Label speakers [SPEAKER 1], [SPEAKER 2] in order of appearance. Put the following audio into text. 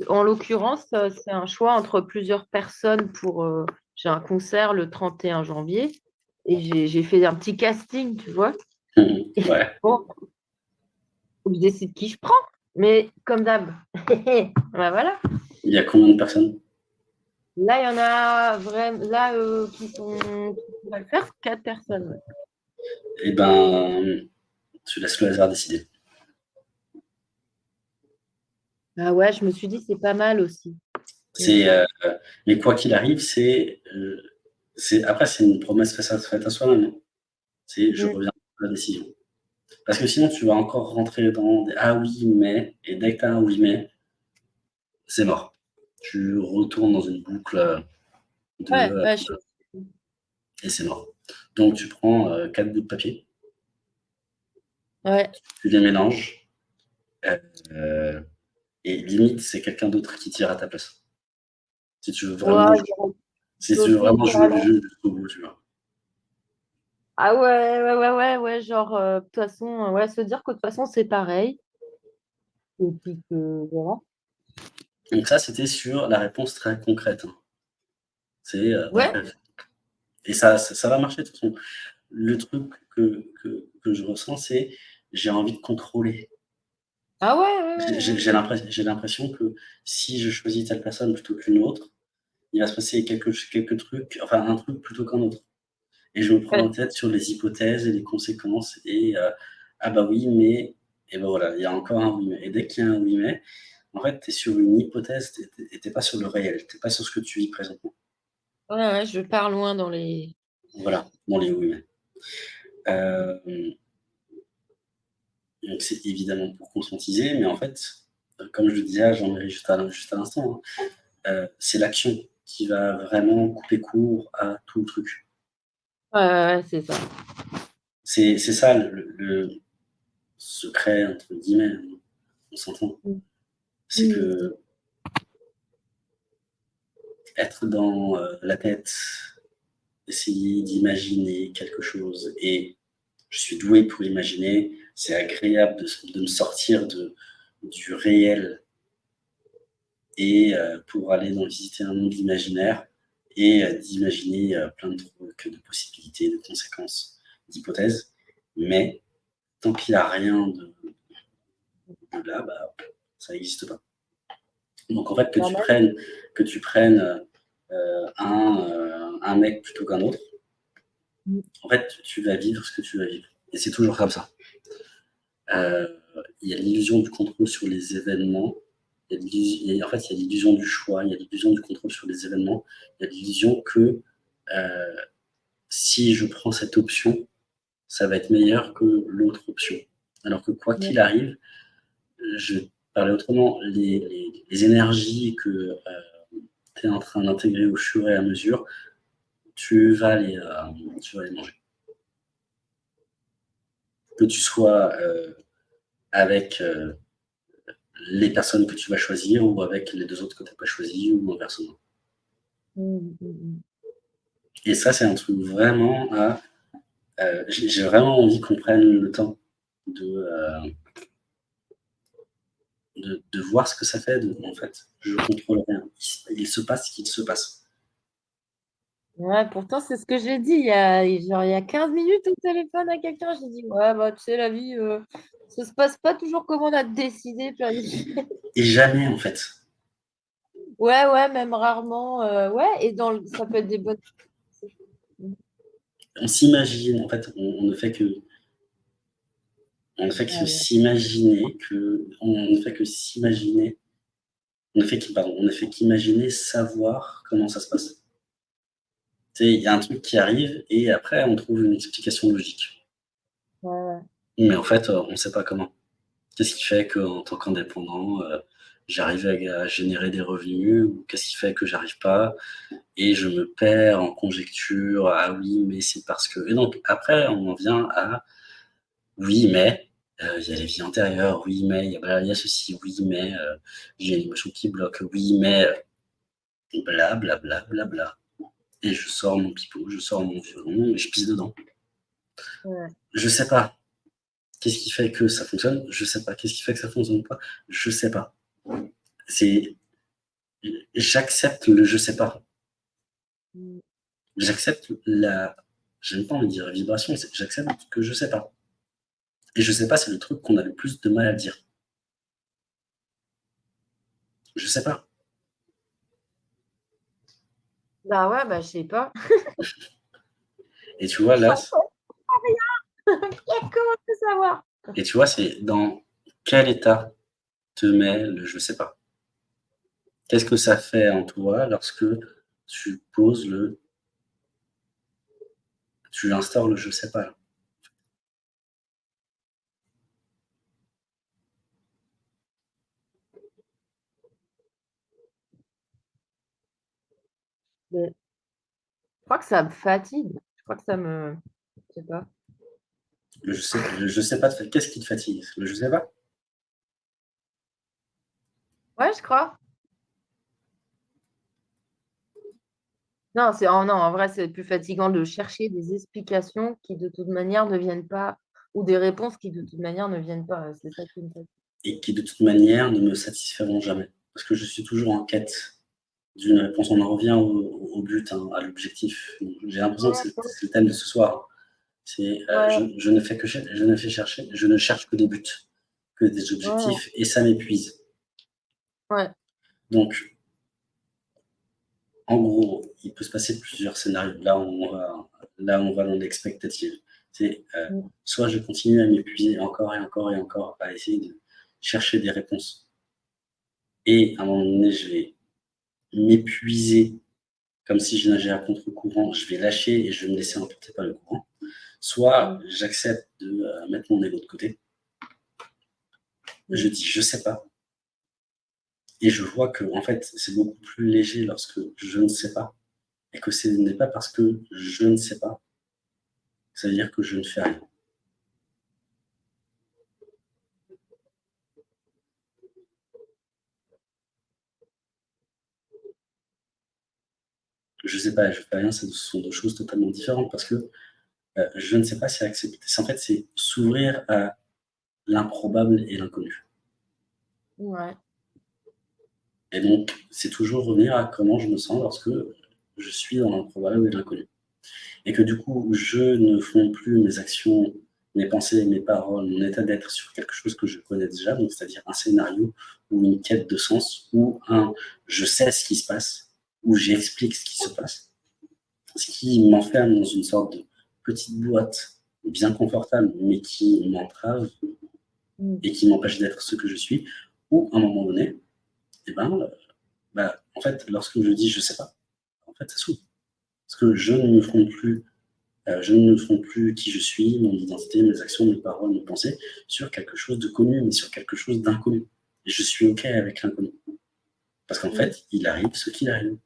[SPEAKER 1] En l'occurrence, c'est un choix entre plusieurs personnes pour. J'ai un concert le 31 janvier et j'ai fait un petit casting, tu vois. Et
[SPEAKER 2] Ouais.
[SPEAKER 1] bon, faut que je décide qui je prends. Mais comme d'hab, bah voilà.
[SPEAKER 2] Il y a combien de personnes?
[SPEAKER 1] Là, il y en a vraiment là qui pourraient le faire, 4 personnes. Ouais.
[SPEAKER 2] Eh ben, tu laisses le hasard décider.
[SPEAKER 1] Ah ouais, je me suis dit c'est pas mal aussi. Mm.
[SPEAKER 2] C'est, mais quoi qu'il arrive, après, c'est une promesse faite à soi-même, hein. C'est je
[SPEAKER 1] Mm.
[SPEAKER 2] reviens à la décision. Parce que sinon, tu vas encore rentrer dans des ah oui, mais, et dès que tu as un oui, mais, c'est mort. Tu retournes dans une boucle de
[SPEAKER 1] Ouais, ouais,
[SPEAKER 2] et c'est mort. Donc, tu prends 4 bouts de papier,
[SPEAKER 1] ouais.
[SPEAKER 2] tu les mélanges, euh, et limite, c'est quelqu'un d'autre qui tire à ta place. Si tu veux vraiment,
[SPEAKER 1] Ouais,
[SPEAKER 2] si tu veux
[SPEAKER 1] sauter
[SPEAKER 2] vraiment
[SPEAKER 1] sur
[SPEAKER 2] jouer
[SPEAKER 1] la.
[SPEAKER 2] le jeu jusqu'au bout, tu vois.
[SPEAKER 1] Ah ouais, ouais, ouais, ouais, ouais, genre, de toute façon, ouais, se dire que de toute façon, c'est pareil. Et puis que, voilà.
[SPEAKER 2] Donc ça, c'était sur la réponse très concrète, hein. C'est
[SPEAKER 1] Ouais.
[SPEAKER 2] et ça va marcher de toute façon. Le truc que je ressens, c'est j'ai envie de contrôler.
[SPEAKER 1] Ah ouais, ouais, ouais, ouais.
[SPEAKER 2] J'ai l'impression que si je choisis telle personne plutôt qu'une autre, il va se passer quelques trucs, enfin un truc plutôt qu'un autre. Et je me prends la
[SPEAKER 1] Ouais.
[SPEAKER 2] tête sur les hypothèses et les conséquences et ah bah oui, mais et ben voilà, il y a encore un oui mais. Et dès qu'il y a un oui mais, en fait, tu es sur une hypothèse et tu pas sur le réel, tu pas sur ce que tu vis présentement.
[SPEAKER 1] Ouais, ouais, je pars loin dans les.
[SPEAKER 2] Voilà, dans les oui mais. Euh, donc c'est évidemment pour conscientiser, mais en fait, comme je le disais à Jean-Marie juste à l'instant, hein, c'est l'action qui va vraiment couper court à tout le truc.
[SPEAKER 1] Ouais, ouais, ouais, c'est ça.
[SPEAKER 2] C'est ça le secret, entre guillemets, on s'entend.
[SPEAKER 1] Mm.
[SPEAKER 2] C'est
[SPEAKER 1] Mm.
[SPEAKER 2] que être dans la tête, essayer d'imaginer quelque chose, et je suis doué pour imaginer, c'est agréable de me sortir du réel et pour aller visiter un monde imaginaire et d'imaginer plein de trucs, de possibilités, de conséquences, d'hypothèses. Mais tant qu'il n'y a rien de là, bah, ça n'existe pas. Donc en fait,
[SPEAKER 1] Bah, même.
[SPEAKER 2] que tu prennes un mec plutôt qu'un autre,
[SPEAKER 1] Mm.
[SPEAKER 2] en fait, tu vas vivre ce que tu vas vivre. Et c'est toujours comme ça. Euh, Il y a l'illusion du contrôle sur les événements. En fait, il y a l'illusion du choix, il y a l'illusion du contrôle sur les événements, il y a l'illusion que euh, si je prends cette option, ça va être meilleur que l'autre option. Alors que quoi
[SPEAKER 1] Ouais.
[SPEAKER 2] qu'il arrive, je vais parler autrement, les énergies que tu es en train d'intégrer au fur et à mesure, tu vas les, tu vas les manger. Que tu sois avec les personnes que tu vas choisir ou avec les deux autres que tu n'as pas choisi ou inversement.
[SPEAKER 1] Mm, mm, mm.
[SPEAKER 2] Et ça, c'est un truc vraiment à. J'ai vraiment envie qu'on prenne le temps de, euh, de voir ce que ça fait. En fait, je contrôle rien. Il se passe ce qu'il se passe.
[SPEAKER 1] Ouais, pourtant, c'est ce que j'ai dit il y a 15 minutes au téléphone à quelqu'un. J'ai dit, ouais, bah, tu sais, la vie, ça se passe pas toujours comme on a décidé. Puis elle a dit,
[SPEAKER 2] Et jamais, en fait.
[SPEAKER 1] ouais, ouais, même rarement. Ouais, et ça peut être des bonnes.
[SPEAKER 2] On s'imagine, en fait, on ne fait que. On ne fait que
[SPEAKER 1] Ah ouais.
[SPEAKER 2] s'imaginer que. On ne fait que s'imaginer. On ne fait qu'imaginer savoir comment ça se passe. Tu sais, il y a un truc qui arrive et après, on trouve une explication logique.
[SPEAKER 1] Ouais, ouais.
[SPEAKER 2] Mais en fait, on ne sait pas comment. Qu'est-ce qui fait qu'en tant qu'indépendant, j'arrive à générer des revenus ou qu'est-ce qui fait que j'arrive pas et je me perds en conjecture. Ah oui, mais c'est parce que. Et donc après, on en vient à oui, mais il y a les vies antérieures. Oui, mais il y a ceci. Oui, mais j'ai une émotion qui bloque. Oui, mais bla bla bla bla bla. Et je sors mon pipeau, je sors mon violon et je pisse dedans.
[SPEAKER 1] Ouais.
[SPEAKER 2] Je sais pas. Qu'est-ce qui fait que ça fonctionne? Je sais pas. Qu'est-ce qui fait que ça fonctionne pas? Je sais pas. j'accepte le je sais pas.
[SPEAKER 1] Mmh.
[SPEAKER 2] J'accepte j'aime pas envie de dire vibration, j'accepte que je sais pas. Et je sais pas, c'est le truc qu'on a le plus de mal à dire. Je sais pas.
[SPEAKER 1] Bah, ouais, bah, je sais pas.
[SPEAKER 2] Et tu vois, là,
[SPEAKER 1] J'en sais comment tu savoir?
[SPEAKER 2] et tu vois, c'est dans quel état te met le je sais pas? Qu'est-ce que ça fait en toi lorsque tu poses tu instaures le je sais pas?
[SPEAKER 1] Beh, je crois que ça me fatigue. Je crois que ça me je sais pas.
[SPEAKER 2] Le je sais pas, qu'est-ce qui te fatigue? Le je sais pas?
[SPEAKER 1] Ouais, je crois. Non, non, en vrai, c'est plus fatigant de chercher des explications qui, de toute manière, ne viennent pas ou des réponses qui, de toute manière, ne viennent pas, c'est ça qui me fatigue.
[SPEAKER 2] Et qui de toute manière ne me satisferont jamais. Parce que je suis toujours en quête d'une réponse. On en revient au but, hein, à l'objectif. J'ai l'impression que
[SPEAKER 1] Ouais,
[SPEAKER 2] c'est le thème de ce soir. C'est
[SPEAKER 1] ouais,
[SPEAKER 2] je ne fais que je ne fais chercher, je ne cherche que des buts, que des
[SPEAKER 1] ouais,
[SPEAKER 2] objectifs, et ça m'épuise.
[SPEAKER 1] ouais.
[SPEAKER 2] Donc, en gros, il peut se passer plusieurs scénarios. Là, on va dans l'expectative. C'est
[SPEAKER 1] Mmh,
[SPEAKER 2] soit je continue à m'épuiser encore et encore et encore à essayer de chercher des réponses. Et à un moment donné, je vais m'épuiser comme si je nageais à contre-courant, je vais lâcher et je vais me laisser emporter par le courant. Soit
[SPEAKER 1] mmh,
[SPEAKER 2] j'accepte de mettre mon ego de côté, je
[SPEAKER 1] mmh,
[SPEAKER 2] dis je sais pas, et je vois que en fait c'est beaucoup plus léger lorsque je ne sais pas, et que ce n'est pas parce que je ne sais pas, ça veut dire que je ne fais rien. Je sais pas et je fais rien, ce sont deux choses totalement différentes parce que je ne sais pas, c'est accepter. En fait, c'est s'ouvrir à l'improbable et l'inconnu.
[SPEAKER 1] ouais,
[SPEAKER 2] Et donc, c'est toujours revenir à comment je me sens lorsque je suis dans l'improbable et l'inconnu. Et que du coup, je ne fonde plus mes actions, mes pensées, mes paroles, mon état d'être sur quelque chose que je connais déjà, donc c'est-à-dire un scénario ou une quête de sens ou un je sais ce qui se passe ou j'explique ce qui se passe, ce qui m'enferme dans une sorte de petite boîte bien confortable, mais qui m'entrave
[SPEAKER 1] mmh,
[SPEAKER 2] et qui m'empêche d'être ce que je suis, ou à un moment donné, eh ben, bah, en fait, lorsque je dis je sais pas, en fait, ça s'ouvre. Parce que je ne me fonde plus qui je suis, mon identité, mes actions, mes paroles, mes pensées, sur quelque chose de connu, mais sur quelque chose d'inconnu. Et je suis OK avec l'inconnu. Parce qu'en
[SPEAKER 1] mmh.
[SPEAKER 2] fait, il arrive ce qu'il arrive.